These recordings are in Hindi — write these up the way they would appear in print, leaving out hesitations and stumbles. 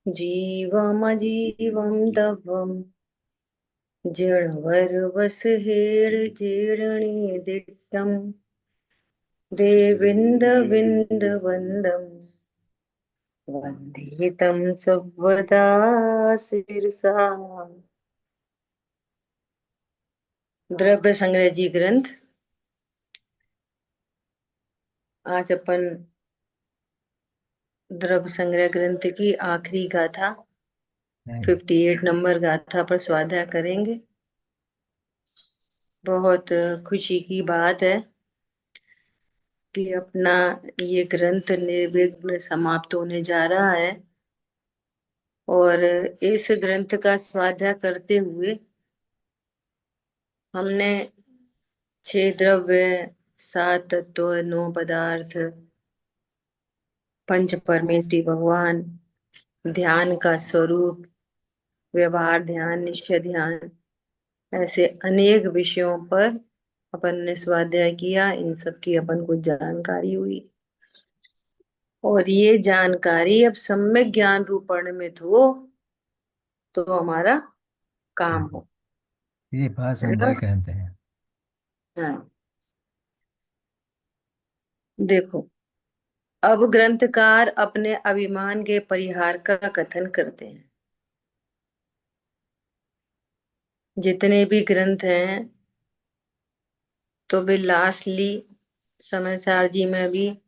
जीवमजीवं तवं जीर्णवरवसहेर्जीर्णेदिष्टं देविन्दविन्दवन्दं वन्दे तं सर्वदा शिरसा। द्रव्य संग्रह जी ग्रंथ। आज अपन द्रव्य संग्रह ग्रंथ की आखिरी गाथा नहीं। 58 नंबर गाथा पर स्वाध्याय करेंगे। बहुत खुशी की बात है कि अपना ये ग्रंथ निर्विघ्न समाप्त होने जा रहा है। और इस ग्रंथ का स्वाध्याय करते हुए हमने 6 द्रव्य, 7 तत्व, 9 पदार्थ, पंच परमेष्टि भगवान, ध्यान का स्वरूप, व्यवहार ध्यान, निश्चय ध्यान, ऐसे अनेक विषयों पर अपन ने स्वाध्याय किया। इन सब की अपन को जानकारी हुई और ये जानकारी अब सम्यक ज्ञान रूप परिणमित हो तो हमारा काम हो। ये बात है ना? सुंदर कहते हैं। हाँ। देखो, अब ग्रंथकार अपने अभिमान के परिहार का कथन करते हैं। जितने भी ग्रंथ हैं तो वे लास्टली समय सार जी में भी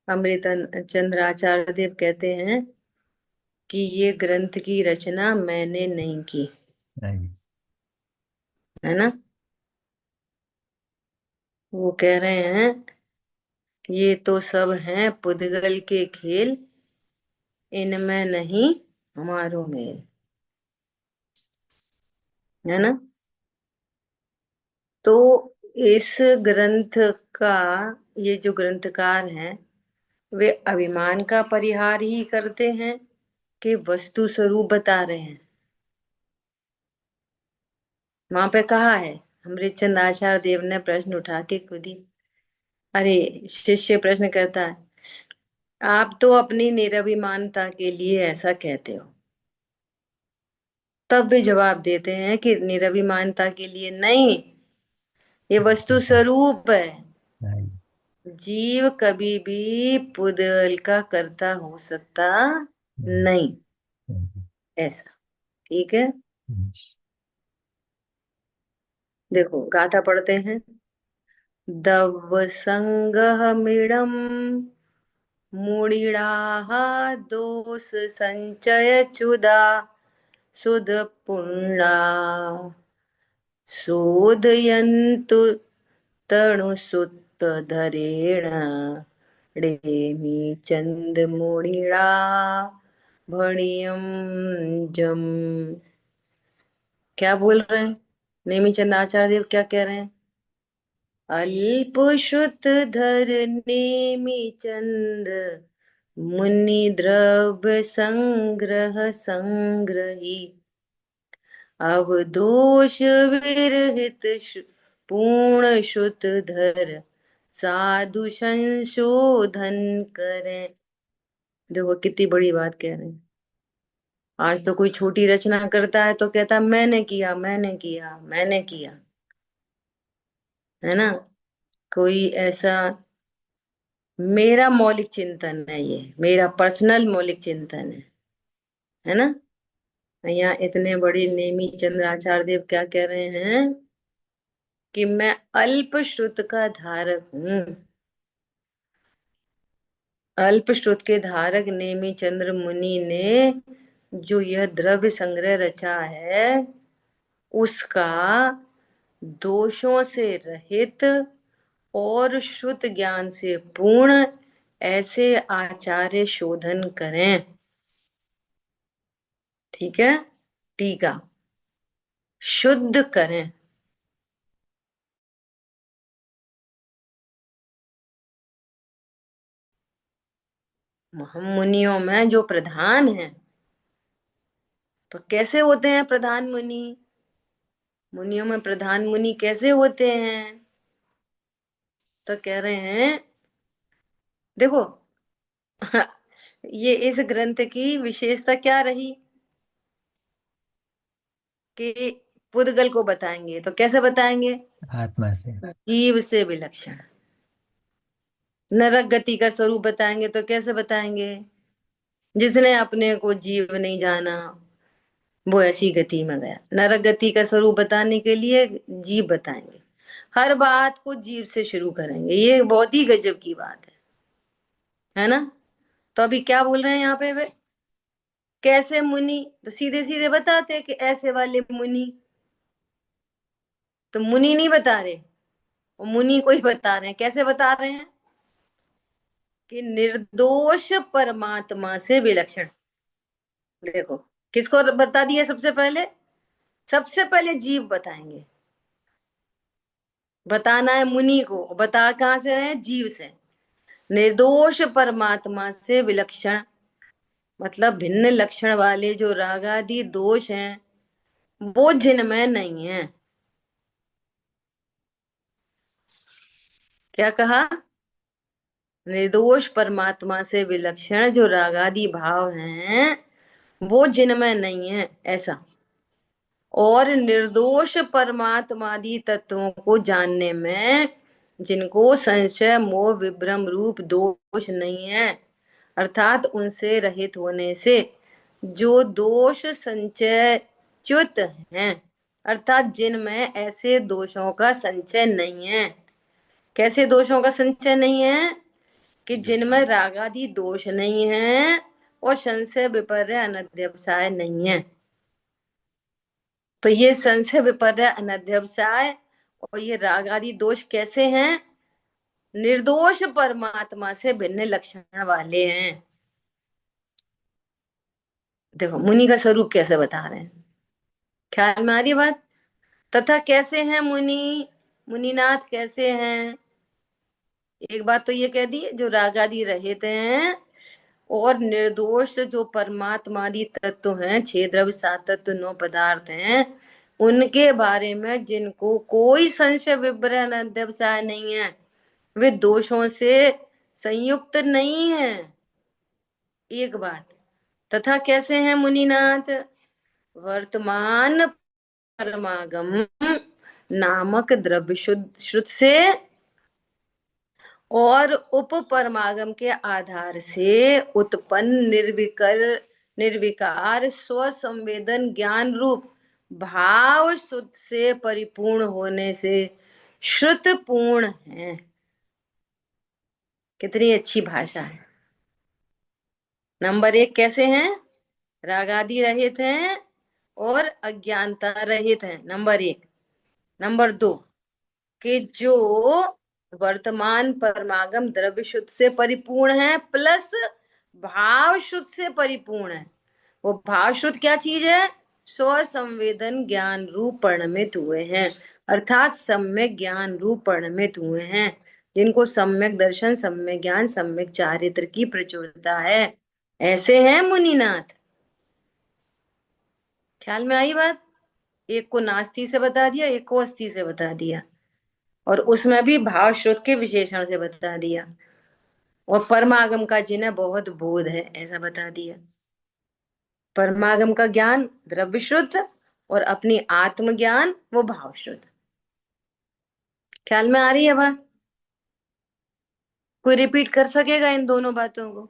अमृत चंद्राचार्य देव कहते हैं कि ये ग्रंथ की रचना मैंने नहीं की। नहीं। है ना? वो कह रहे हैं ये तो सब हैं पुद्गल के खेल, इनमें नहीं हमारो मेल। है ना? तो इस ग्रंथ का, ये जो ग्रंथकार हैं वे अभिमान का परिहार ही करते हैं कि वस्तु स्वरूप बता रहे हैं। वहां पे कहा है, अमृतचंद आचार्य देव ने प्रश्न उठा के खुद ही, अरे, शिष्य प्रश्न करता है, आप तो अपनी निरभिमानता के लिए ऐसा कहते हो। तब भी जवाब देते हैं कि निरभिमानता के लिए नहीं, ये वस्तु स्वरूप है। नहीं। जीव कभी भी पुद्गल का कर्ता हो सकता नहीं। नहीं। नहीं। ऐसा। ठीक है? देखो, गाथा पढ़ते हैं। दव संगहमिडम मुनिराः दोष संचय चुदा सुध पुण्या शोधयन्तु तणुसुतधरेण रेमी चंद मुनिरा भणियम जम। क्या बोल रहे हैं? नेमी चंद आचार्य देव क्या कह रहे हैं? अल्प श्रुत धर नेमी चंद मुनि द्रव्य संग्रह संग्रही अवदोष विरहित पूर्ण श्रुत धर साधु संशोधन करें। देखो कितनी बड़ी बात कह रहे हैं। आज तो कोई छोटी रचना करता है तो कहता मैंने किया, मैंने किया, मैंने किया। है ना? कोई ऐसा, मेरा मौलिक चिंतन है, ये मेरा पर्सनल मौलिक चिंतन है ना? यहाँ इतने बड़े नेमी चंद्राचार्य देव क्या कह रहे हैं कि मैं अल्प श्रुत का धारक हूं। अल्प श्रुत के धारक नेमी चंद्र मुनि ने जो यह द्रव्य संग्रह रचा है उसका दोषों से रहित और शुद्ध ज्ञान से पूर्ण ऐसे आचार्य शोधन करें। ठीक है? टीका, शुद्ध करें। हम मुनियों में जो प्रधान हैं, तो कैसे होते हैं प्रधान मुनि? मुनियों में प्रधान मुनि कैसे होते हैं? तो कह रहे हैं, देखो, ये इस ग्रंथ की विशेषता क्या रही कि पुद्गल को बताएंगे तो कैसे बताएंगे? आत्मा से। जीव से विलक्षण। नरक गति का स्वरूप बताएंगे तो कैसे बताएंगे? जिसने अपने को जीव नहीं जाना वो ऐसी गति में गया। नरक गति का स्वरूप बताने के लिए जीव बताएंगे। हर बात को जीव से शुरू करेंगे। ये बहुत ही गजब की बात है ना? तो अभी क्या बोल रहे हैं यहाँ पे वे? कैसे मुनि, तो सीधे सीधे बताते हैं कि ऐसे वाले मुनि। तो मुनि नहीं बता रहे, वो मुनि को ही बता रहे हैं। कैसे बता रहे हैं? कि निर्दोष परमात्मा से विलक्षण। देखो, किसको बता दिया सबसे पहले? सबसे पहले जीव बताएंगे। बताना है मुनि को, बता कहां से रहे हैं? जीव से। निर्दोष परमात्मा से विलक्षण मतलब भिन्न लक्षण वाले जो राग आदि दोष हैं वो जिनमें नहीं है। क्या कहा? निर्दोष परमात्मा से विलक्षण जो रागादि भाव हैं वो जिनमें नहीं है, ऐसा। और निर्दोष परमात्मादि तत्वों को जानने में जिनको संशय मोह विभ्रम रूप दोष नहीं है, अर्थात उनसे रहित होने से जो दोष संचय च्युत हैं, अर्थात जिनमें ऐसे दोषों का संचय नहीं है। कैसे दोषों का संचय नहीं है? कि जिनमें रागादि दोष नहीं है और संशय विपर्य अनध्यवसाय नहीं है। तो ये संशय विपर्य अनध्यवसाय और ये राग आदि दोष कैसे हैं? निर्दोष परमात्मा से भिन्न लक्षण वाले हैं। देखो मुनि का स्वरूप कैसे बता रहे हैं, ख्याल में आ रही है बात? तथा कैसे हैं मुनि, मुनिनाथ कैसे हैं? एक बात तो ये कह दी, जो राग आदि रहित हैं और निर्दोष जो परमात्मादि तत्व हैं, छह द्रव्य सात तत्व नौ पदार्थ हैं, उनके बारे में जिनको कोई संशय विवरण अध्यवसाय नहीं है, वे दोषों से संयुक्त नहीं है। एक बात। तथा कैसे हैं मुनिनाथ? वर्तमान परमागम नामक द्रव्य शुद्ध श्रुत से और उप परमागम के आधार से उत्पन्न निर्विकार स्व संवेदन ज्ञान रूप भाव शुद्ध से परिपूर्ण होने से श्रुत पूर्ण है। कितनी अच्छी भाषा है। नंबर एक, कैसे हैं? रागादि रहित हैं और अज्ञानता रहित हैं, नंबर एक। नंबर दो, कि जो वर्तमान परमागम द्रव्य शुद्ध से परिपूर्ण है प्लस भाव शुद्ध से परिपूर्ण है। वो भाव शुद्ध क्या चीज है? स्व संवेदन ज्ञान रूप परिणमित हुए हैं, अर्थात सम्यक ज्ञान रूप परिणमित हुए हैं, जिनको सम्यक दर्शन सम्यक ज्ञान सम्यक चारित्र की प्रचुरता है, ऐसे हैं मुनिनाथ। ख्याल में आई बात? एक को नास्ति से बता दिया, एक को अस्थि से बता दिया, और उसमें भी भाव श्रुत के विशेषण से बता दिया, और परमागम का जिन्हें बहुत बोध है ऐसा बता दिया। परमागम का ज्ञान द्रव्य शुद्ध और अपनी आत्मज्ञान वो भाव शुद्ध। ख्याल में आ रही है बात? कोई रिपीट कर सकेगा इन दोनों बातों को?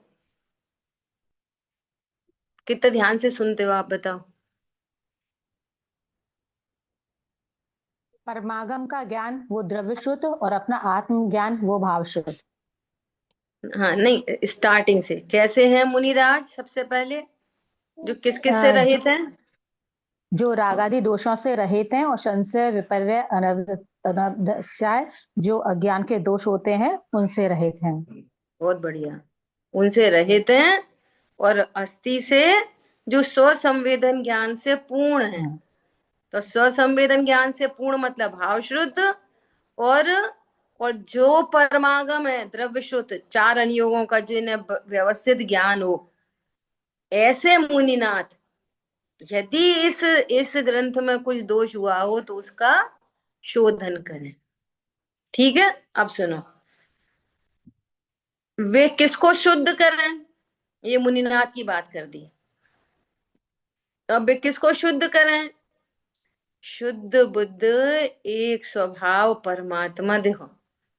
कितने ध्यान से सुनते हो आप, बताओ। परमागम का ज्ञान वो द्रव्य शुद्ध और अपना आत्म ज्ञान वो भाव शुद्ध। हाँ नहीं, स्टार्टिंग से कैसे हैं मुनिराज? सबसे पहले जो किस किस से जो रहित हैं? जो रागादि दोषों से रहित हैं और संशय विपर्य अनवद्याय जो अज्ञान के दोष होते हैं उनसे रहित हैं। बहुत बढ़िया। उनसे रहित हैं और अस्थि से जो स्व संवेदन ज्ञान से पूर्ण है। हाँ, तो स्व संवेदन ज्ञान से पूर्ण मतलब भाव शुद्ध, और और जो परमागम है द्रव्य शुद्ध, चार अनुयोगों का जिन्हें व्यवस्थित ज्ञान हो, ऐसे मुनिनाथ यदि इस ग्रंथ में कुछ दोष हुआ हो तो उसका शोधन करें। ठीक है, अब सुनो। वे किसको शुद्ध करें? ये मुनिनाथ की बात कर दी। अब किसको शुद्ध करें? शुद्ध बुद्ध एक स्वभाव परमात्मा। देखो,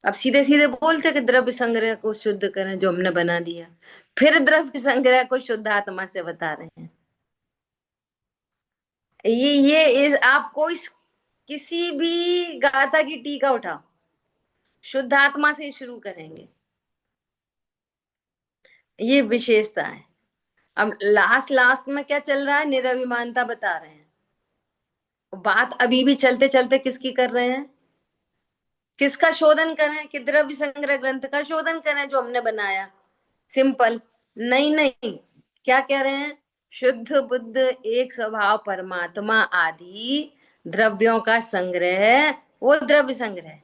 अब सीधे सीधे बोलते कि द्रव्य संग्रह को शुद्ध करें जो हमने बना दिया, फिर द्रव्य संग्रह को शुद्ध आत्मा से बता रहे हैं। आपको किसी भी गाथा की टीका उठाओ, शुद्ध आत्मा से ही शुरू करेंगे। ये विशेषता है। अब लास्ट लास्ट में क्या चल रहा है? निरभिमानता बता रहे हैं। बात अभी भी चलते चलते किसकी कर रहे हैं? किसका शोधन करें? कि द्रव्य संग्रह ग्रंथ का शोधन करें जो हमने बनाया। सिंपल। नहीं नहीं, क्या कह रहे हैं? शुद्ध बुद्ध एक स्वभाव परमात्मा आदि द्रव्यों का संग्रह, वो द्रव्य संग्रह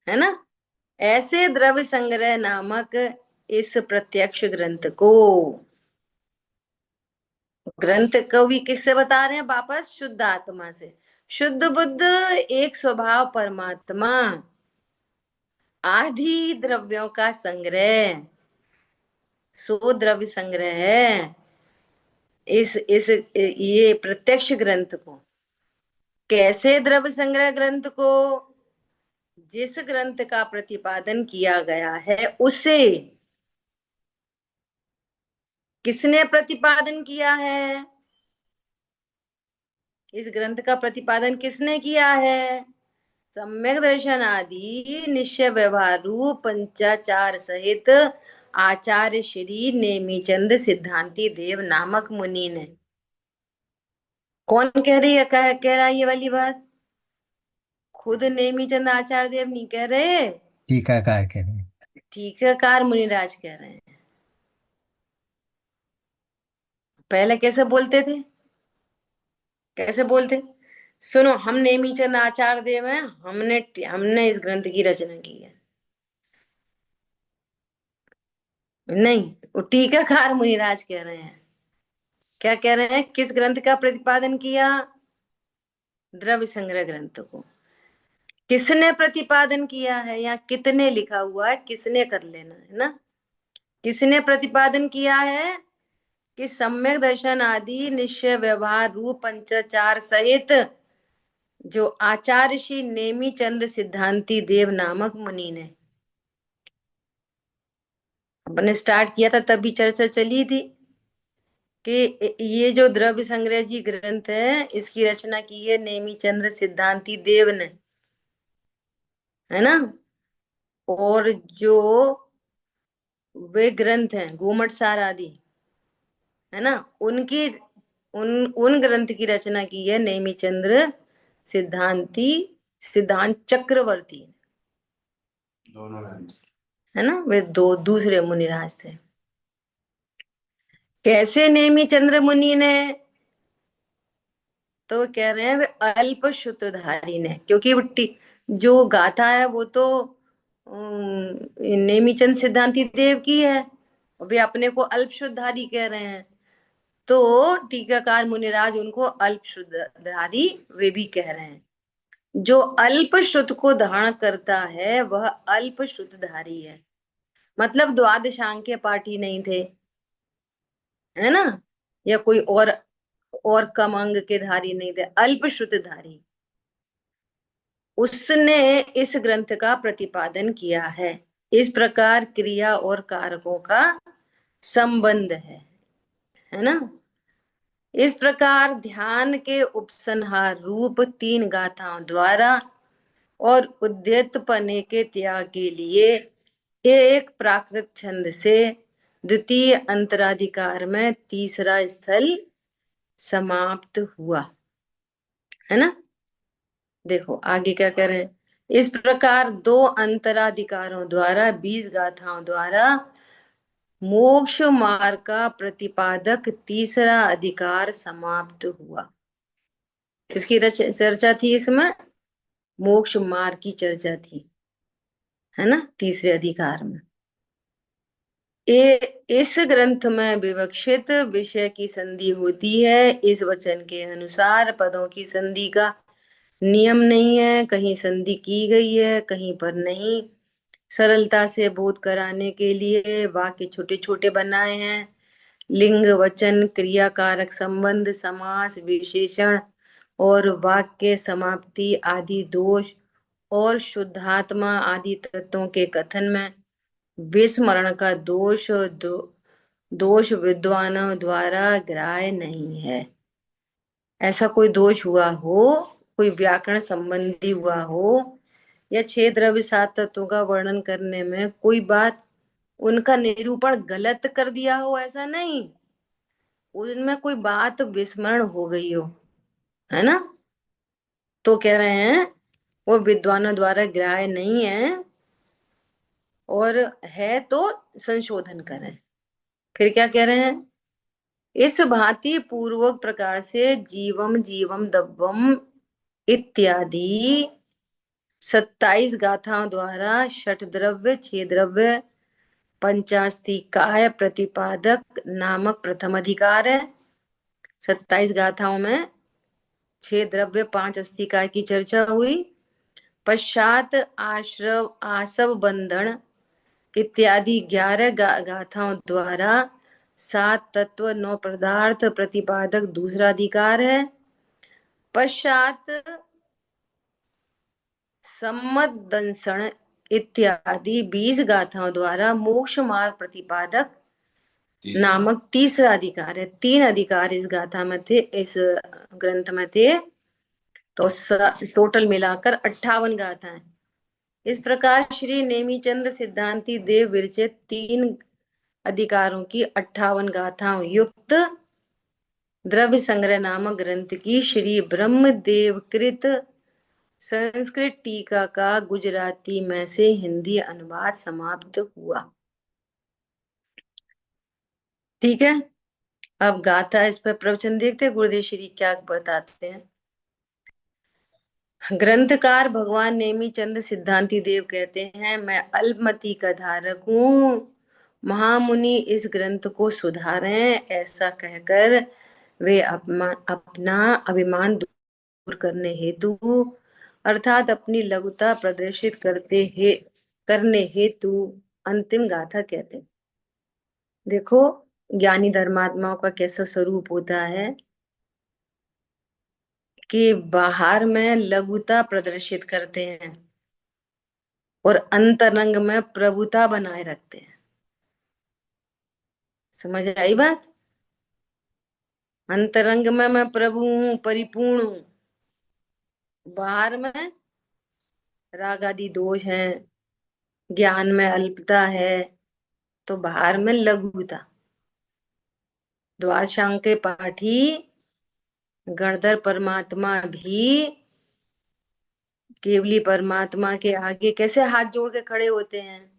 है ना। ऐसे द्रव्य संग्रह नामक इस प्रत्यक्ष ग्रंथ को भी किससे बता रहे हैं? वापस शुद्ध आत्मा से। शुद्ध बुद्ध एक स्वभाव परमात्मा आदि द्रव्यों का संग्रह, सो द्रव्य संग्रह है। इस ये प्रत्यक्ष ग्रंथ को, कैसे द्रव्य संग्रह ग्रंथ को? जिस ग्रंथ का प्रतिपादन किया गया है उसे। किसने प्रतिपादन किया है? इस ग्रंथ का प्रतिपादन किसने किया है? सम्यक दर्शन आदि निश्चय व्यवहार रूप पंचाचार सहित आचार्य श्री नेमीचंद सिद्धांति देव नामक मुनि ने। कौन कह रही है? कह रहा है ये वाली बात? खुद नेमीचंद आचार्य देव नहीं कह रहे, टीकाकार कह रहे हैं। टीकाकार मुनिराज कह रहे हैं। पहले कैसे बोलते थे? कैसे बोलते? सुनो, हम नेमीचंद आचार्य देव हैं, हमने हमने इस ग्रंथ की रचना की है। नहीं, वो टीकाकार मुनिराज कह रहे हैं। क्या कह रहे हैं? किस ग्रंथ का प्रतिपादन किया? द्रव्य संग्रह ग्रंथ को। किसने प्रतिपादन किया है? या कितने लिखा हुआ है, किसने कर लेना है ना। किसने प्रतिपादन किया है? कि सम्यक दर्शन आदि निश्चय व्यवहार रूप पंचाचार सहित जो आचार्य श्री नेमी चंद्र सिद्धांति देव नामक मुनि ने। अपने स्टार्ट किया था तब भी चर्चा चली थी कि ये जो द्रव्य संग्रह जी ग्रंथ है, इसकी रचना की है नेमी चंद्र सिद्धांति देव ने, है ना। और जो वे ग्रंथ हैं गोमट सार आदि, है ना, उनकी उन ग्रंथ की रचना की है नेमी चंद्र सिद्धांति, सिद्धांत चक्रवर्ती, है ना। वे दो दूसरे मुनिराज थे। कैसे नेमी चंद्र मुनि ने? तो कह रहे हैं वे अल्प सूत्रधारी ने, क्योंकि जो गाथा है वो तो नेमीचंद सिद्धांति देव की है, वे अपने को अल्प शुद्धधारी कह रहे हैं। तो टीकाकार मुनिराज उनको अल्प शुद्धधारी वे भी कह रहे हैं। जो अल्प श्रुत को धारण करता है वह अल्प श्रुतधारी है। मतलब द्वादशांग के पाठी नहीं थे, है ना, या कोई और कम अंग के धारी नहीं थे, अल्प श्रुतधारी। उसने इस ग्रंथ का प्रतिपादन किया है। इस प्रकार क्रिया और कारकों का संबंध है ना। इस प्रकार ध्यान के उपसंहार रूप 3 गाथाओं द्वारा और उद्यतपने के त्याग के लिए एक प्राकृत छंद से द्वितीय अंतराधिकार में तीसरा स्थल समाप्त हुआ, है ना। देखो आगे क्या करें। इस प्रकार 2 अंतराधिकारों द्वारा 20 गाथाओं द्वारा मोक्ष मार्ग का प्रतिपादक तीसरा अधिकार समाप्त हुआ। इसकी चर्चा थी इसमें, मोक्ष मार्ग की चर्चा थी, है ना, तीसरे अधिकार में। इस ग्रंथ में विवक्षित विषय की संधि होती है। इस वचन के अनुसार पदों की संधि का नियम नहीं है, कहीं संधि की गई है कहीं पर नहीं। सरलता से बोध कराने के लिए वाक्य छोटे छोटे बनाए हैं। लिंग, वचन, क्रिया, कारक, संबंध, समास, विशेषण और वाक्य समाप्ति आदि दोष और शुद्धात्मा आदि तत्वों के कथन में विस्मरण का दोष विद्वानों द्वारा ग्राह्य नहीं है। ऐसा कोई दोष हुआ हो, कोई व्याकरण संबंधी हुआ हो, या छह द्रव्य सात तत्वों का वर्णन करने में कोई बात उनका निरूपण गलत कर दिया हो, ऐसा नहीं। उनमें कोई बात विस्मरण हो गई हो, है ना, तो कह रहे हैं वो विद्वानों द्वारा ग्राह्य नहीं है, और है तो संशोधन करें। फिर क्या कह रहे हैं? इस भांति पूर्वक प्रकार से जीवम जीवम दब्बम इत्यादि 27 गाथाओं द्वारा षट द्रव्य, छह द्रव्य, पंचास्तिकाय प्रतिपादक नामक प्रथम अधिकार है। 27 गाथाओं में छह द्रव्य, पांच अस्तिकाय की चर्चा हुई। पश्चात आश्रव, आसव बंधन इत्यादि 11 गाथाओं द्वारा सात तत्व, नौ पदार्थ प्रतिपादक दूसरा अधिकार है। पश्चात सम्मत दंसन इत्यादि 20 गाथाओं द्वारा मोक्ष मार्ग प्रतिपादक नामक तीसरा अधिकार है। तीन अधिकार इस गाथा में थे, इस ग्रंथ में थे, तो टोटल मिलाकर 58 गाथाएं। इस प्रकार श्री नेमीचंद्र सिद्धांति देव विरचित तीन अधिकारों की 58 गाथाओं युक्त द्रव्य संग्रह नामक ग्रंथ की श्री ब्रह्मदेवकृत संस्कृत टीका का गुजराती में से हिंदी अनुवाद समाप्त हुआ। ठीक है, अब गाथा इस पर प्रवचन देखते गुरुदेव श्री क्या बताते हैं। ग्रंथकार भगवान नेमी चंद्र सिद्धांति देव कहते हैं, मैं अल्पमति का धारक हूँ, महामुनि इस ग्रंथ को सुधारें। ऐसा कहकर वे अपना अभिमान दूर करने हेतु अर्थात अपनी लघुता प्रदर्शित करने हेतु अंतिम गाथा कहते हैं। देखो ज्ञानी धर्मात्माओं का कैसा स्वरूप होता है कि बाहर में लघुता प्रदर्शित करते हैं और अंतरंग में प्रभुता बनाए रखते हैं। समझ आई बात? अंतरंग में मैं प्रभु हूं, परिपूर्ण हूं, बाहर में राग आदि दोष हैं, ज्ञान में अल्पता है, तो बाहर में लघुता। द्वादशांग के पाठी गणधर परमात्मा भी केवली परमात्मा के आगे कैसे हाथ जोड़ के खड़े होते हैं,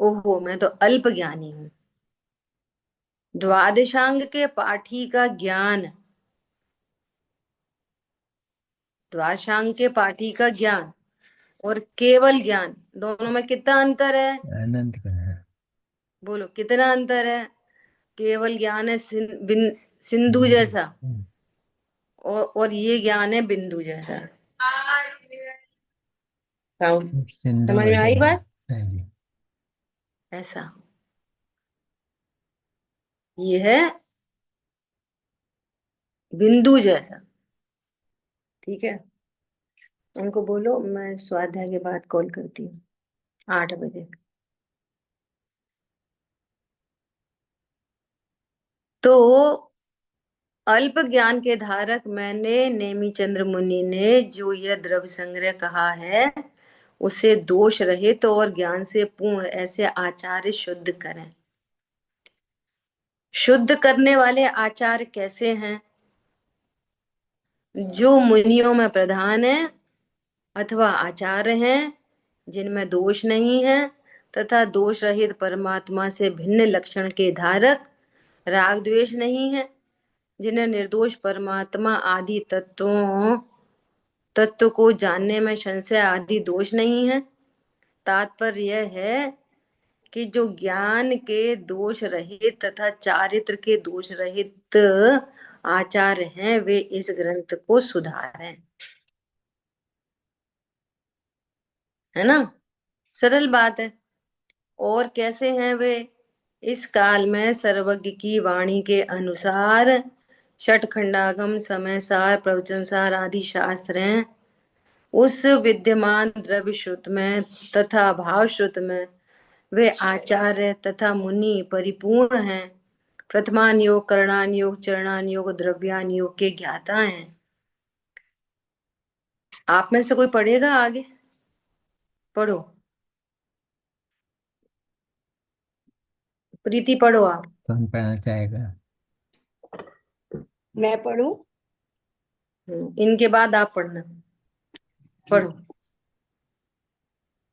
ओहो मैं तो अल्प ज्ञानी हूं। द्वादशांग के पाठी का ज्ञान, द्वादशांग के पाठी का ज्ञान और केवल ज्ञान, दोनों में कितना अंतर है? अनंत का है। बोलो कितना अंतर है? केवल ज्ञान है सिंधु जैसा, और ये ज्ञान है बिंदु जैसा। सिंधु समझ में घाटी आई है। बात? हाँ जी। ऐसा ये है बिंदु जैसा। ठीक है, उनको बोलो मैं स्वाध्याय के बाद कॉल करती हूँ 8 बजे। तो अल्प ज्ञान के धारक मैंने नेमी चंद्र मुनि ने जो यह द्रव्य संग्रह कहा है उसे दोष रहित और ज्ञान से पूर्ण ऐसे आचार्य शुद्ध करें। शुद्ध करने वाले आचार्य कैसे हैं? जो मुनियों में प्रधान है अथवा आचार्य हैं, जिनमें दोष नहीं है तथा दोष रहित परमात्मा से भिन्न लक्षण के धारक, राग द्वेष नहीं है, जिन्हें निर्दोष परमात्मा आदि तत्व को जानने में संशय आदि दोष नहीं है। तात्पर्य यह है कि जो ज्ञान के दोष रहित तथा चारित्र के दोष रहित आचार्य हैं वे इस ग्रंथ को सुधारें, है ना। सरल बात है। और कैसे हैं वे? इस काल में सर्वज्ञ की वाणी के अनुसार षट खंडागम, समय सार, प्रवचन सार आदि शास्त्र हैं। उस विद्यमान द्रव्य श्रुत में तथा भाव श्रुत में वे आचार्य तथा मुनि परिपूर्ण हैं। प्रथमान योग, करणान योग, चरणान योग, द्रव्यान योग के ज्ञाता हैं। आप में से कोई पढ़ेगा आगे? पढ़ो। प्रीति पढ़ो आप। कौन पढ़ना चाहेगा? मैं पढ़ूं? इनके बाद आप पढ़ना। पढ़ो।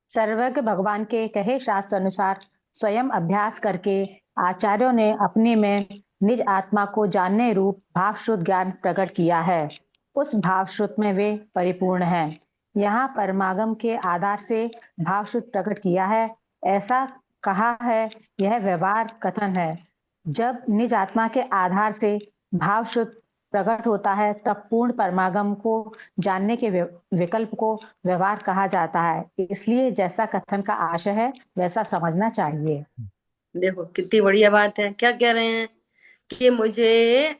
सर्वज्ञ भगवान के कहे शास्त्र अनुसार स्वयं अभ्यास करके आचार्यों ने अपने में निज आत्मा को जानने रूप भावश्रुत ज्ञान प्रकट किया है। उस भावश्रुत में वे परिपूर्ण हैं। यहाँ परमागम के आधार से भावश्रुत प्रकट किया है, ऐसा कहा है। यह व्यवहार कथन है। जब निज आत्मा के आधार से भावश्रुत प्रकट होता है, तब पूर्ण परमागम को जानने के विकल्प को व्यवहार कहा जाता है। इसलिए जैसा कथन का आशय है वैसा समझना चाहिए। देखो कितनी बढ़िया बात है। क्या कह रहे हैं कि मुझे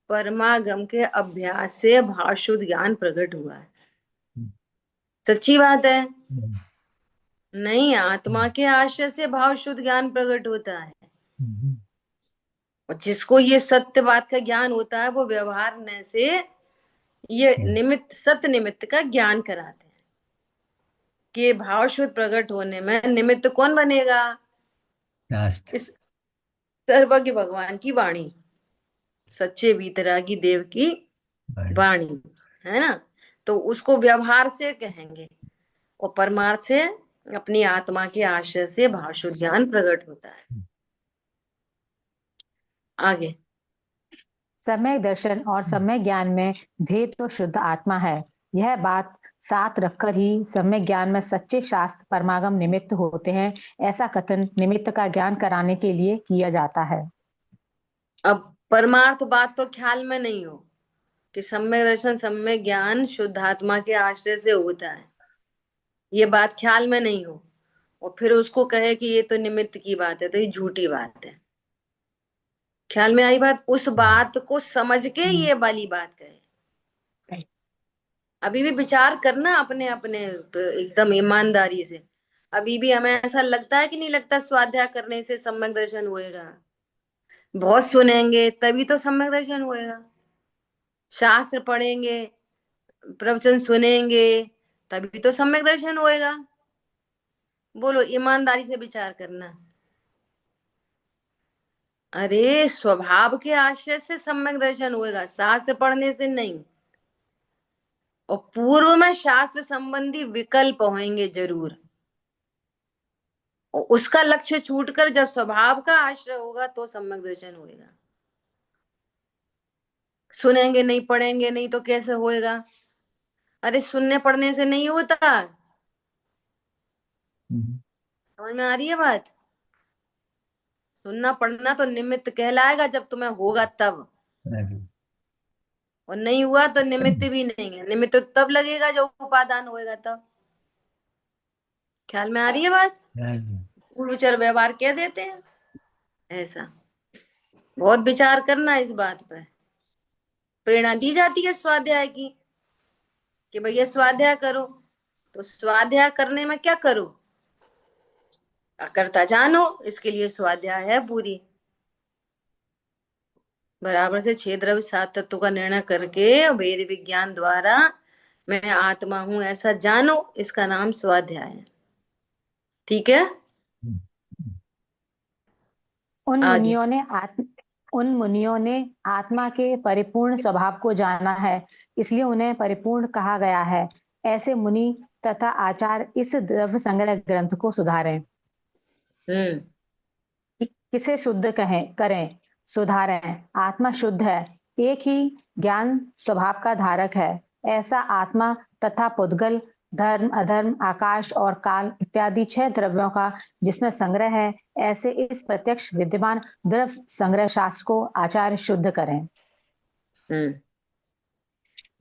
परमागम के अभ्यास से भावशुद्ध ज्ञान प्रकट हुआ है। सच्ची बात है। नहीं, आत्मा के आशय से भावशुद्ध ज्ञान प्रकट होता है। और जिसको ये सत्य बात का ज्ञान होता है वो व्यवहार में से ये निमित्त, सत्य निमित्त का ज्ञान कराते हैं कि भावशुद्ध प्रकट होने में निमित्त कौन बनेगा? शास्त्र। इस सर्वज्ञ भगवान की वाणी, सच्चे वीतरागी देव की वाणी, है ना। तो उसको व्यवहार से कहेंगे और परमार्थ से अपनी आत्मा के आशय से भावशुद्ध ज्ञान प्रकट होता है। आगे। सम्यक दर्शन और सम्यक ज्ञान में भेद तो शुद्ध आत्मा है। यह बात साथ रखकर ही सम्यक ज्ञान में सच्चे शास्त्र परमागम निमित्त होते हैं। ऐसा कथन निमित्त का ज्ञान कराने के लिए किया जाता है। अब परमार्थ बात तो ख्याल में नहीं हो कि सम्यक दर्शन, सम्यक ज्ञान शुद्ध आत्मा के आश्रय से होता है, ये बात ख्याल में नहीं हो और फिर उसको कहे कि ये तो निमित्त की बात है, तो ये झूठी बात है। ख्याल में आई बात? उस बात को समझ के ये वाली बात कहे। अभी भी विचार करना अपने अपने एकदम ईमानदारी से। अभी भी हमें ऐसा लगता है कि नहीं लगता स्वाध्याय करने से सम्यक दर्शन होएगा? बहुत सुनेंगे तभी तो सम्यक दर्शन होएगा। शास्त्र पढ़ेंगे, प्रवचन सुनेंगे, तभी तो सम्यक दर्शन होएगा। बोलो, ईमानदारी से विचार करना। अरे स्वभाव के आश्रय से सम्यक दर्शन होएगा, शास्त्र पढ़ने से नहीं। और पूर्व में शास्त्र संबंधी विकल्प होंगे जरूर, और उसका लक्ष्य छूटकर जब स्वभाव का आश्रय होगा तो सम्यक दर्शन होएगा। सुनेंगे नहीं, पढ़ेंगे नहीं तो कैसे होएगा? अरे सुनने पढ़ने से नहीं होता। समझ में आ रही है बात? सुनना पढ़ना तो निमित्त कहलाएगा जब तुम्हें होगा तब, और नहीं हुआ तो निमित्त भी नहीं है। निमित्त तो तब लगेगा जब उपादान होएगा तब। ख्याल में आ रही है बात? पूर्व विचार व्यवहार कह देते हैं ऐसा। बहुत विचार करना इस बात पर। प्रेरणा दी जाती है स्वाध्याय की कि भैया स्वाध्याय करो, तो स्वाध्याय करने में क्या करो? करता जानो, इसके लिए स्वाध्याय है पूरी। बराबर से 6 द्रव्य 7 तत्व का निर्णय करके वेद विज्ञान द्वारा मैं आत्मा हूं ऐसा जानो, इसका नाम स्वाध्याय है। ठीक है। उन आगे। मुनियों ने आत्मा के परिपूर्ण स्वभाव को जाना है, इसलिए उन्हें परिपूर्ण कहा गया है। ऐसे मुनि तथा आचार्य इस द्रव्य संग्रह ग्रंथ को सुधारें। हम्म। किसे शुद्ध करें, सुधारें। आत्मा शुद्ध है, एक ही ज्ञान स्वभाव का धारक है। ऐसा आत्मा तथा पुद्गल, धर्म अधर्म, आकाश और काल इत्यादि 6 द्रव्यों का जिसमें संग्रह है, ऐसे इस प्रत्यक्ष विद्यमान द्रव्य संग्रह शास्त्र को आचार्य शुद्ध करें। हम्म।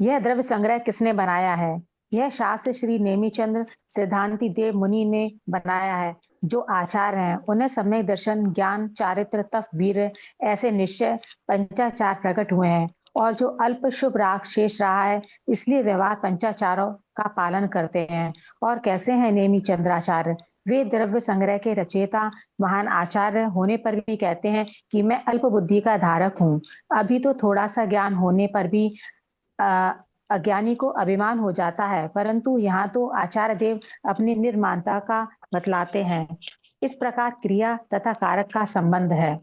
यह द्रव्य संग्रह किसने बनाया है? यह शास्त्र श्री नेमिचंद्र सिद्धांति देव मुनि ने बनाया है। जो आचार्य हैं उन्हें सम्यक दर्शन, ज्ञान, चारित्र, तप, वीर्य ऐसे निश्चय पंचाचार प्रकट हुए हैं। और जो अल्प शुभ राग शेष रहा है, इसलिए व्यवहार पंचाचारों का पालन करते हैं। और कैसे हैं नेमी चंद्राचार्य? वे द्रव्य संग्रह के रचयिता, महान आचार्य होने पर भी कहते हैं कि मैं अल्प बुद्धि का धारक हूँ। अभी तो थोड़ा सा ज्ञान होने पर भी अ, अज्ञानी को अभिमान हो जाता है, परंतु यहाँ तो आचार्य देव अपनी निर्माणता का बतलाते हैं। इस प्रकार क्रिया तथा कारक का संबंध है।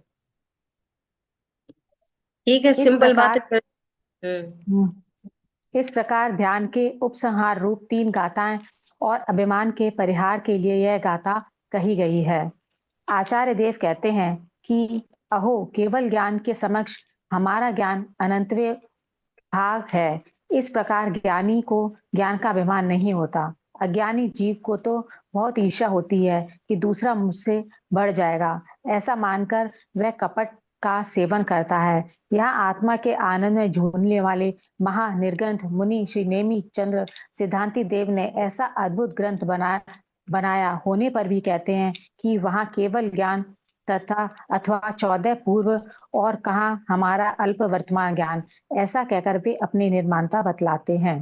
ठीक है, इस सिंपल बात प्रकार है। हम्म। इस प्रकार ध्यान के उपसंहार रूप 3 गाथाएं और अभिमान के परिहार के लिए यह गाथा कही गई है। आचार्य देव कहते हैं कि अहो, केवल ज्ञान के समक्ष हमारा ज्ञान अनंतवे भाग है। इस प्रकार ज्ञानी को ज्ञान का अभिमान नहीं होता। अज्ञानी जीव को तो बहुत ईर्ष्या होती है कि दूसरा मुझसे बढ़ जाएगा। ऐसा मानकर वह कपट का सेवन करता है। यहाँ आत्मा के आनंद में झूमने वाले महानिर्ग्रंथ मुनि श्री नेमी चंद्र सिद्धांति देव ने ऐसा अद्भुत ग्रंथ बनाया होने पर भी कहते हैं कि वहाँ केवल ज्ञान तथा अथवा 14 पूर्व और कहाँ हमारा अल्प वर्तमान ज्ञान, ऐसा कहकर वे अपनी निर्माणता बतलाते हैं।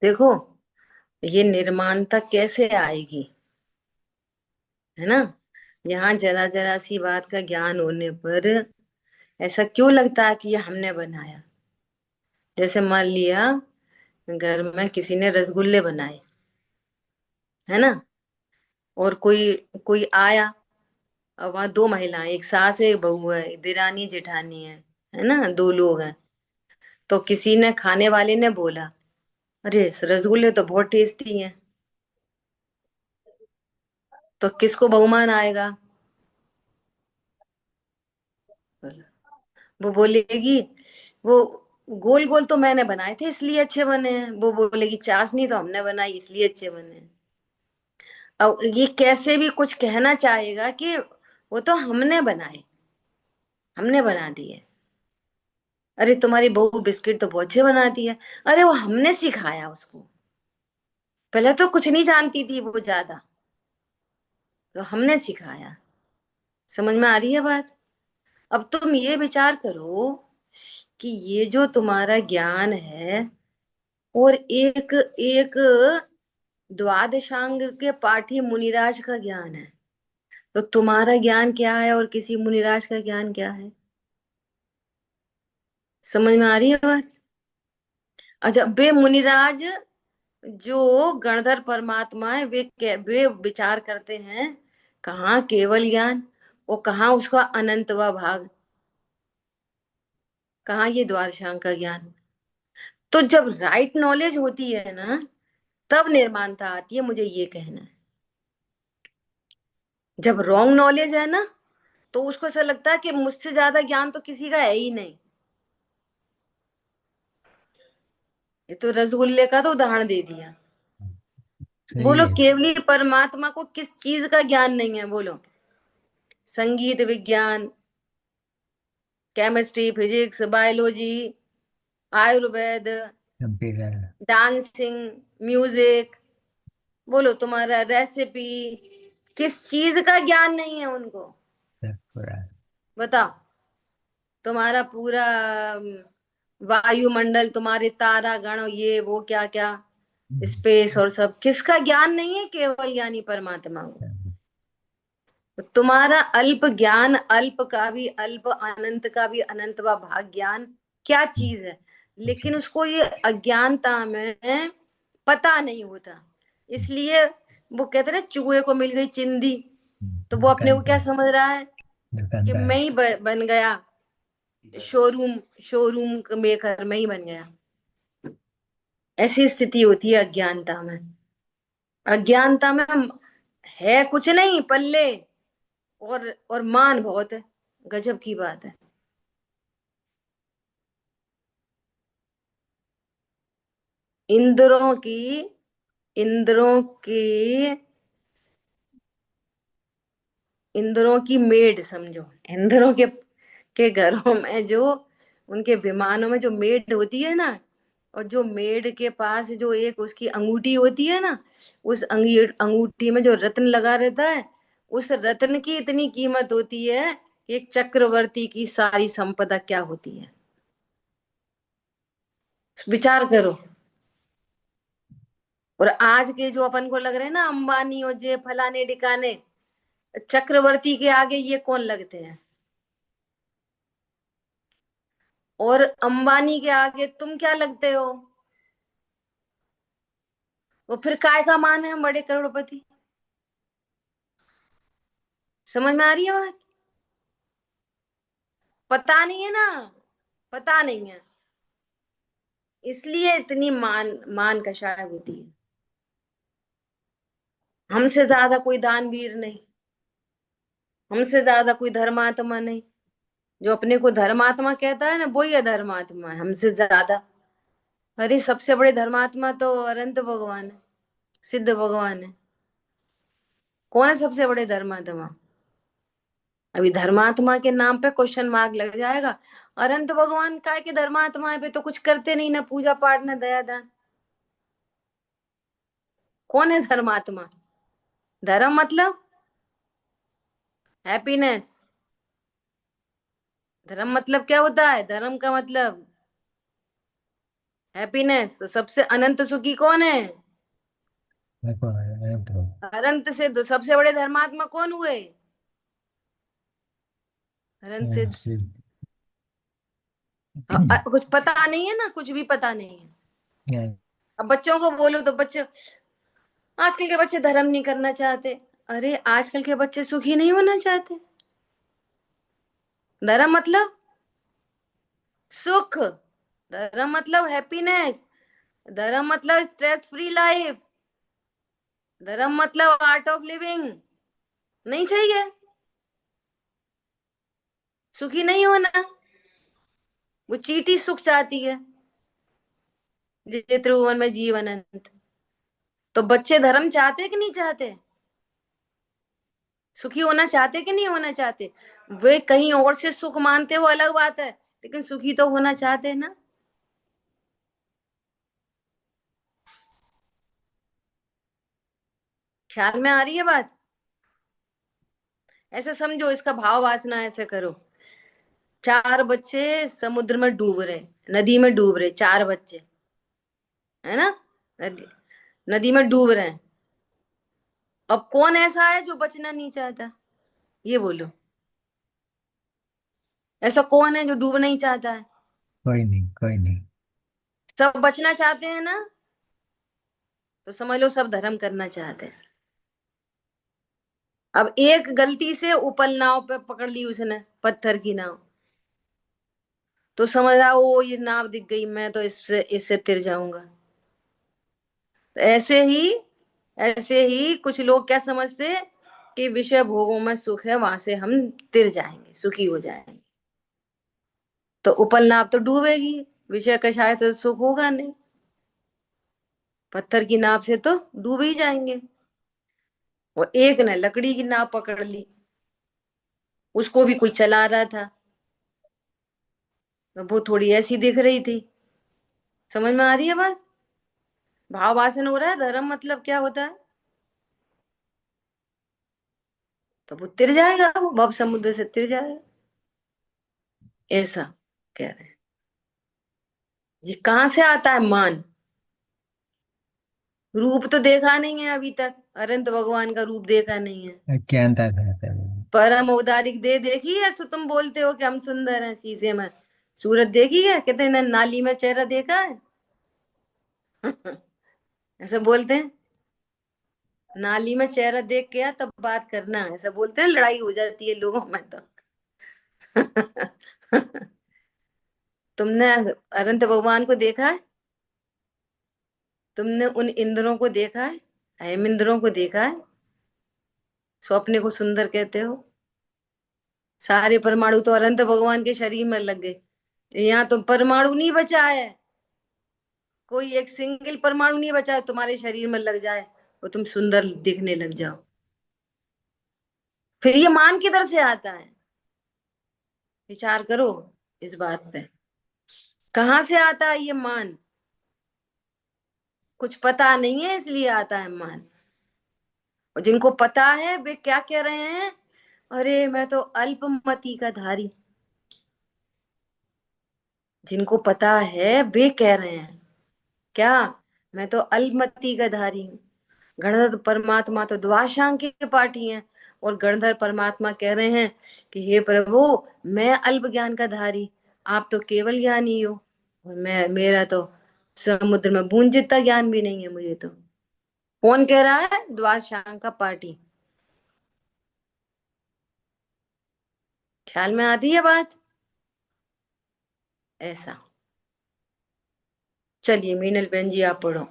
देखो, ये निर्माणता कैसे आएगी, है ना। यहाँ जरा जरा सी बात का ज्ञान होने पर ऐसा क्यों लगता है कि ये हमने बनाया। जैसे मान लिया घर में किसी ने रसगुल्ले बनाए, है ना, और कोई कोई आया। अब वहां दो महिलाएं, एक सास है एक बहू है, दिरानी जेठानी है ना, दो लोग हैं। तो किसी ने, खाने वाले ने बोला, अरे रसगुल्ले तो बहुत टेस्टी हैं। तो किसको बहुमान आएगा? वो बोलेगी, वो गोल गोल तो मैंने बनाए थे इसलिए अच्छे बने हैं। वो बोलेगी चाशनी तो हमने बनाई इसलिए अच्छे बने हैं। अब ये कैसे भी कुछ कहना चाहेगा कि वो तो हमने बनाए, हमने बना दिए। अरे तुम्हारी बहू बिस्किट तो बहुत अच्छे बनाती है। अरे वो हमने सिखाया उसको, पहले तो कुछ नहीं जानती थी वो ज्यादा, तो हमने सिखाया। समझ में आ रही है बात? अब तुम ये विचार करो कि ये जो तुम्हारा ज्ञान है, और एक एक द्वादशांग के पाठी मुनिराज का ज्ञान है, तो तुम्हारा ज्ञान क्या है और किसी मुनिराज का ज्ञान क्या है? समझ में आ रही है बात? अच्छा, वे मुनिराज जो गणधर परमात्मा है, वे विचार करते हैं कहाँ केवल ज्ञान और कहाँ उसका अनंतवा भाग, कहाँ ये द्वादशांग का ज्ञान। तो जब राइट नॉलेज होती है ना, तब निर्माणता आती है, मुझे ये कहना है। जब रॉन्ग नॉलेज है ना, तो उसको ऐसा लगता है कि मुझसे ज्यादा ज्ञान तो किसी का है ही नहीं। ये तो रसगुल्ले का तो उदाहरण दे दिया। सही बोलो, है। केवली परमात्मा को किस चीज का ज्ञान नहीं है? बोलो, संगीत विज्ञान, chemistry, physics, biology, Ayurveda, computer. Dancing, music, बोलो तुम्हारा रेसिपी, किस चीज का ज्ञान नहीं है उनको? सब पूरा। बताओ। तुम्हारा पूरा वायुमंडल, तुम्हारे तारा गण, ये वो क्या क्या, स्पेस और सब, किसका ज्ञान नहीं है? केवल ज्ञानी परमात्मा को। तुम्हारा अल्प ज्ञान, अल्प का भी अल्प, अनंत का भी अनंत व भाग ज्ञान क्या चीज है, लेकिन उसको ये अज्ञानता में पता नहीं होता। इसलिए वो कहते हैं चूहे को मिल गई चिंदी, तो वो अपने को क्या दुकानदार। समझ रहा है कि मैं दुकानदार। ही बन गया शोरूम, शोरूम मेकर मैं ही बन गया। ऐसी स्थिति होती है अज्ञानता में। अज्ञानता में है कुछ नहीं पल्ले, और मान बहुत है। गजब की बात है। इंद्रों की इंद्रों की इंद्रों की मेड समझो। इंद्रों के घरों में जो, उनके विमानों में जो मेड होती है ना, और जो मेड के पास जो एक उसकी अंगूठी होती है ना, उस अंगूठी में जो रत्न लगा रहता है, उस रत्न की इतनी कीमत होती है कि एक चक्रवर्ती की सारी संपदा क्या होती है। विचार करो। और आज के जो अपन को लग रहे हैं ना अंबानी और जे फलाने ढिकाने, चक्रवर्ती के आगे ये कौन लगते हैं। और अंबानी के आगे तुम क्या लगते हो। वो फिर काय का मान है हम बड़े करोड़पति। समझ में आ रही है बात। पता नहीं है ना, पता नहीं है, इसलिए इतनी मान मान कषाय होती है। हमसे ज्यादा कोई दानवीर नहीं, हमसे ज्यादा कोई धर्मात्मा नहीं। जो अपने को धर्मात्मा कहता है ना, वही अधर्मात्मा है हमसे ज्यादा। अरे सबसे बड़े धर्मात्मा तो अनंत भगवान है, सिद्ध भगवान है। कौन है सबसे बड़े धर्मात्मा। अभी धर्मात्मा के नाम पे क्वेश्चन मार्क लग जाएगा। अनंत भगवान काय के धर्मात्मा पे तो कुछ करते नहीं, ना पूजा पाठ ना दया दान। कौन है धर्मात्मा। धर्म मतलब हैप्पीनेस। धर्म मतलब क्या होता है, धर्म का मतलब हैप्पीनेस। तो सबसे अनंत सुखी कौन है। देखो अनंत हो। अनंत सिद्ध। सबसे बड़े धर्मात्मा कौन हुए। अनंत सिद्ध। सिद्ध। कुछ पता नहीं है ना, कुछ भी पता नहीं है। नहीं। अब बच्चों को बोलो तो बच्चे, आजकल के बच्चे धर्म नहीं करना चाहते। अरे आजकल के बच्चे सुखी नहीं होना चाहते। धर्म मतलब सुख, धर्म मतलब हैप्पीनेस, धर्म मतलब स्ट्रेस फ्री लाइफ, धर्म मतलब आर्ट ऑफ लिविंग। नहीं चाहिए, सुखी नहीं होना। वो चीटी सुख चाहती है, जे त्रिभुवन में जीवन अनंत। तो बच्चे धर्म चाहते कि नहीं चाहते। सुखी होना चाहते कि नहीं होना चाहते। वे कहीं और से सुख मानते वो अलग बात है, लेकिन सुखी तो होना चाहते हैं ना। ख्याल में आ रही है बात। ऐसे समझो, इसका भाव वासना ऐसे करो। चार बच्चे समुद्र में डूब रहे, नदी में डूब रहे, चार बच्चे, है ना। नदी, नदी में डूब रहे हैं। अब कौन ऐसा है जो बचना नहीं चाहता, ये बोलो। ऐसा कौन है जो डूब नहीं चाहता है। कोई नहीं, कोई नहीं। सब बचना चाहते हैं ना। तो समझ लो सब धर्म करना चाहते हैं। अब एक गलती से उपल नाव पे पकड़ ली उसने, पत्थर की नाव, तो समझ रहा वो ये नाव दिख गई, मैं तो इससे इससे तिर जाऊंगा। तो ऐसे ही कुछ लोग क्या समझते कि विषय भोगों में सुख है, वहां से हम तिर जाएंगे, सुखी हो जाएंगे। तो उपल नाव तो डूबेगी, विषय का शायद तो सुख होगा नहीं। पत्थर की नाव से तो डूब ही जाएंगे। वो एक ने लकड़ी की नाव पकड़ ली, उसको भी कोई चला रहा था, तो वो थोड़ी ऐसी दिख रही थी। समझ में आ रही है बात। भाव वासन हो रहा है। धर्म मतलब क्या होता है। तो वो तिर जाएगा, वो भव समुद्र से तिर जाएगा, ऐसा कह रहे हैं। ये कहाँ से आता है मान। रूप तो देखा नहीं है अभी तक, अनंत भगवान का रूप देखा नहीं है। अज्ञानता था वो। परम औदारिक दे देखी है। सो तुम बोलते हो कि हम सुंदर हैं शीशे में, सूरत देखी है, कहते हैं ना नाली में चेहरा देखा है। ऐसा बोलते हैं, नाली में चेहरा देख के आ तब बात करना, ऐसा बोलते हैं। लड़ाई हो जाती है लोगों में तो। तुमने अनंत भगवान को देखा है। तुमने उन इंद्रों को देखा है, हेम इंद्रों को देखा है। सो अपने को सुंदर कहते हो। सारे परमाणु तो अनंत भगवान के शरीर में लग गए। यहाँ तो परमाणु नहीं बचा है, कोई एक सिंगल परमाणु नहीं बचा है तुम्हारे शरीर में लग जाए और तुम सुंदर दिखने लग जाओ। फिर ये मान किधर से आता है। विचार करो इस बात पे, कहाँ से आता है ये मान। कुछ पता नहीं है इसलिए आता है मान। और जिनको पता है वे क्या कह रहे हैं, अरे मैं तो अल्पमति का धारी। जिनको पता है वे कह रहे हैं क्या, मैं तो अल्पमति का धारी हूँ। गणधर परमात्मा तो द्वाशांग के पाठी हैं, और गणधर परमात्मा कह रहे हैं कि हे प्रभु, मैं अल्प ज्ञान का धारी, आप तो केवल ज्ञानी हो, और मैं, मेरा तो समुद्र में बूंद जितना ज्ञान भी नहीं है मुझे तो। कौन कह रहा है, द्वाशांग का पाठी। ख्याल में आती है बात। ऐसा। चलिए मीनल बहन जी आप पढ़ो।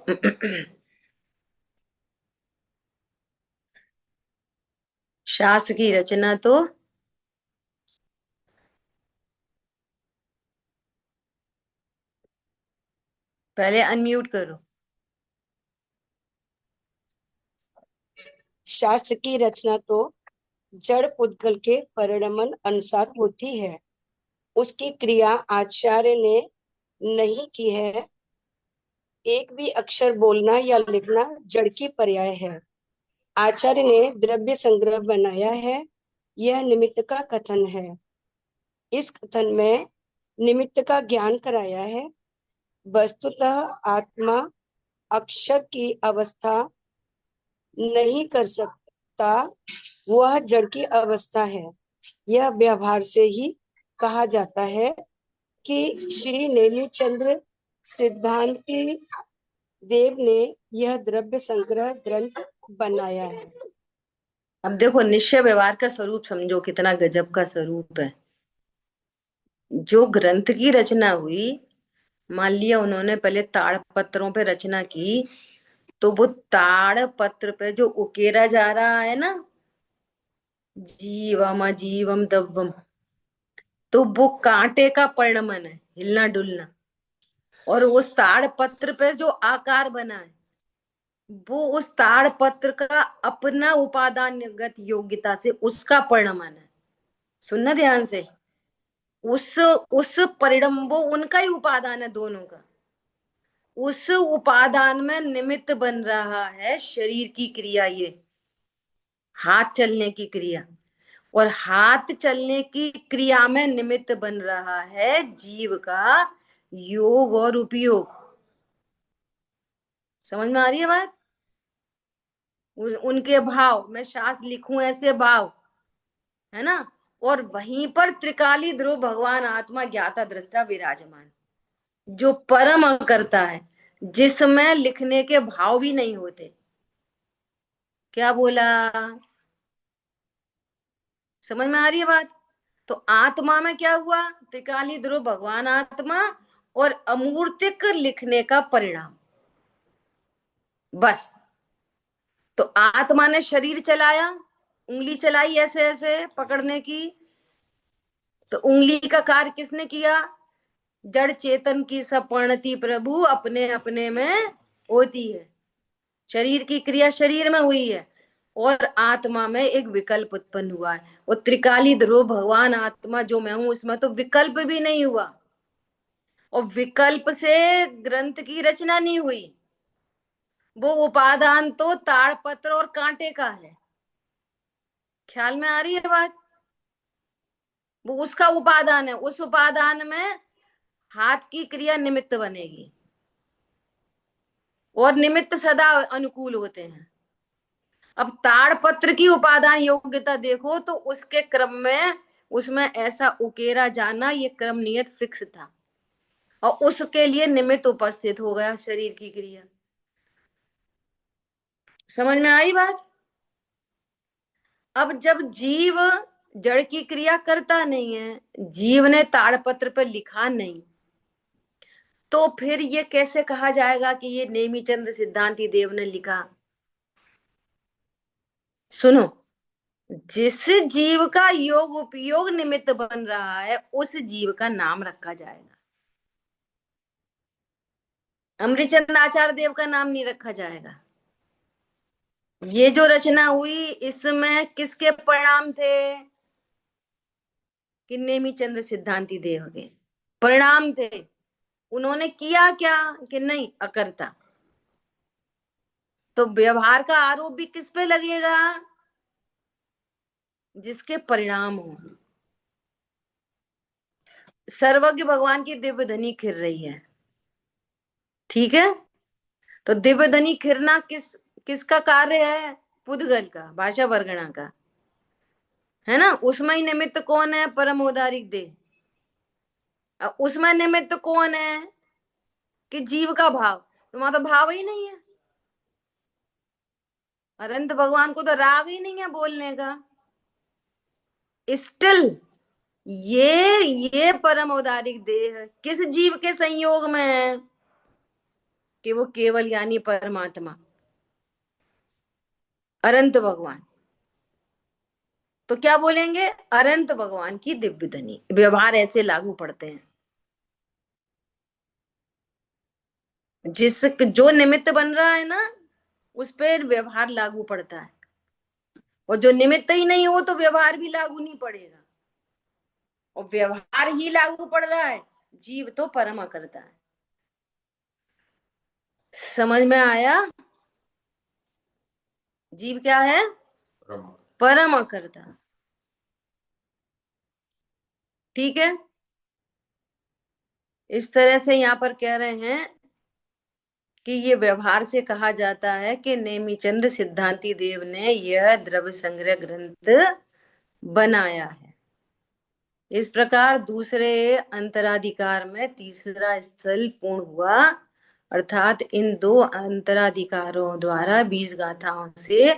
शास्त्र की रचना तो, पहले अनम्यूट करो। शास्त्र की रचना तो जड़ पुद्गल के परिणमन अनुसार होती है, उसकी क्रिया आचार्य ने नहीं की है। एक भी अक्षर बोलना या लिखना जड़ की पर्याय है। आचार्य ने द्रव्य संग्रह बनाया है, यह निमित्त का कथन है। इस कथन में निमित्त का ज्ञान कराया है। वस्तुतः आत्मा अक्षर की अवस्था नहीं कर सकता, वह जड़ की अवस्था है। यह व्यवहार से ही कहा जाता है कि श्री नेमिचंद्र सिद्धांति देव ने यह द्रव्य संग्रह ग्रंथ बनाया है। अब देखो निश्चय व्यवहार का स्वरूप समझो, कितना गजब का स्वरूप है। जो ग्रंथ की रचना हुई, मान लिया उन्होंने पहले ताड़ पत्रों पे रचना की, तो वो ताड़ पत्र पे जो उकेरा जा रहा है ना, जीवम अजीवम दव्वम, तो वो कांटे का परिणमन है, हिलना डुलना। और उस ताड़ पत्र पे जो आकार बना है, वो उस ताड़ पत्र का अपना उपादानगत योग्यता से उसका परिणमन है। सुनना ध्यान से। उस परिणम, वो उनका ही उपादान है दोनों का। उस उपादान में निमित्त बन रहा है शरीर की क्रिया, ये हाथ चलने की क्रिया। और हाथ चलने की क्रिया में निमित्त बन रहा है जीव का योग और उपयोग। समझ में आ रही है बात। उनके भाव, मैं शास्त्र लिखूं ऐसे भाव, है ना। और वहीं पर त्रिकाली ध्रुव भगवान आत्मा ज्ञाता दृष्टा विराजमान, जो परम करता है, जिसमें लिखने के भाव भी नहीं होते। क्या बोला, समझ में आ रही है बात। तो आत्मा में क्या हुआ, त्रिकाली ध्रुव भगवान आत्मा और अमूर्तिक लिखने का परिणाम, बस। तो आत्मा ने शरीर चलाया, उंगली चलाई ऐसे ऐसे पकड़ने की, तो उंगली का कार्य किसने किया, जड़ चेतन की सपणति प्रभु अपने अपने में होती है। शरीर की क्रिया शरीर में हुई है, और आत्मा में एक विकल्प उत्पन्न हुआ है। और त्रिकाली ध्रुव भगवान आत्मा जो मैं हूं, उसमें तो विकल्प भी नहीं हुआ, और विकल्प से ग्रंथ की रचना नहीं हुई। वो उपादान तो ताड़पत्र और कांटे का है। ख्याल में आ रही है बात। वो उसका उपादान है, उस उपादान में हाथ की क्रिया निमित्त बनेगी, और निमित्त सदा अनुकूल होते हैं। अब ताड़पत्र की उपादान योग्यता देखो, तो उसके क्रम में उसमें ऐसा उकेरा जाना, ये क्रम नियत फिक्स था, और उसके लिए निमित्त उपस्थित हो गया शरीर की क्रिया। समझ में आई बात। अब जब जीव जड़ की क्रिया करता नहीं है, जीव ने ताड़पत्र पर लिखा नहीं, तो फिर ये कैसे कहा जाएगा कि ये नेमीचंद्र सिद्धांति देव ने लिखा। सुनो, जिस जीव का योग उपयोग निमित्त बन रहा है, उस जीव का नाम रखा जाएगा। अमृतचंद आचार्य देव का नाम नहीं रखा जाएगा। ये जो रचना हुई, इसमें किसके परिणाम थे, कि नेमीचंद्र सिद्धांति देव के परिणाम थे। उन्होंने किया क्या, कि नहीं, अकर्ता। तो व्यवहार का आरोप भी किस पे लगेगा? जिसके परिणाम हो। सर्वज्ञ भगवान की दिव्य धनी खिर रही है, ठीक है। तो दिव्य धनी खिरना किसका कार्य है? पुद्गल का, भाषा वर्गणा का, है ना। उसमें ही निमित्त कौन है? परम औदारिक देह। अब उसमें निमित्त कौन है? कि जीव का भाव। तो वहां तो भाव ही नहीं है। अनंत भगवान को तो राग ही नहीं है बोलने का। स्टिल ये परम औदारिक देह किस जीव के संयोग में है? कि वो केवल यानी परमात्मा, अनंत भगवान। तो क्या बोलेंगे? अनंत भगवान की दिव्य धनी। व्यवहार ऐसे लागू पड़ते हैं। जो निमित्त बन रहा है ना, उस पर व्यवहार लागू पड़ता है। और जो निमित्त ही नहीं हो तो व्यवहार भी लागू नहीं पड़ेगा। और व्यवहार ही लागू पड़ रहा है, जीव तो परमा करता है। समझ में आया? जीव क्या है? परमा करता। ठीक है। इस तरह से यहाँ पर कह रहे हैं कि ये व्यवहार से कहा जाता है कि नेमिचंद्र सिद्धांति देव ने यह द्रव्य संग्रह ग्रंथ बनाया है। इस प्रकार दूसरे अंतराधिकार में तीसरा स्थल पूर्ण हुआ, अर्थात इन दो अंतराधिकारों द्वारा 20 गाथाओं से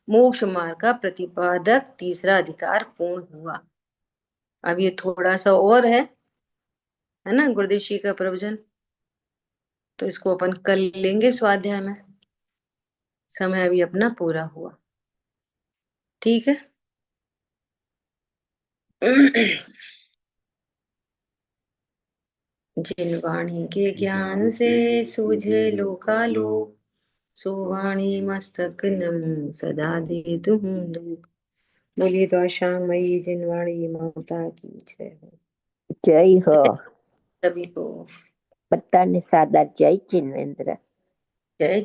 मोक्ष मार्ग का प्रतिपादक तीसरा अधिकार पूर्ण हुआ। अब ये थोड़ा सा और है ना, गुरुदेव जी का प्रवचन। तो इसको अपन कल लेंगे स्वाध्याय में। समय अभी अपना पूरा हुआ, ठीक है। जिन वाणी के ज्ञान से सूझे लोकालोक, सो वाणी मस्तक नमो सदा दे तुम लोग। बोलिए तो आशामयी जिन वाणी माता की जय हो। जय हो। सभी को पत्ता ने सादा जय जिनेन्द्र। जय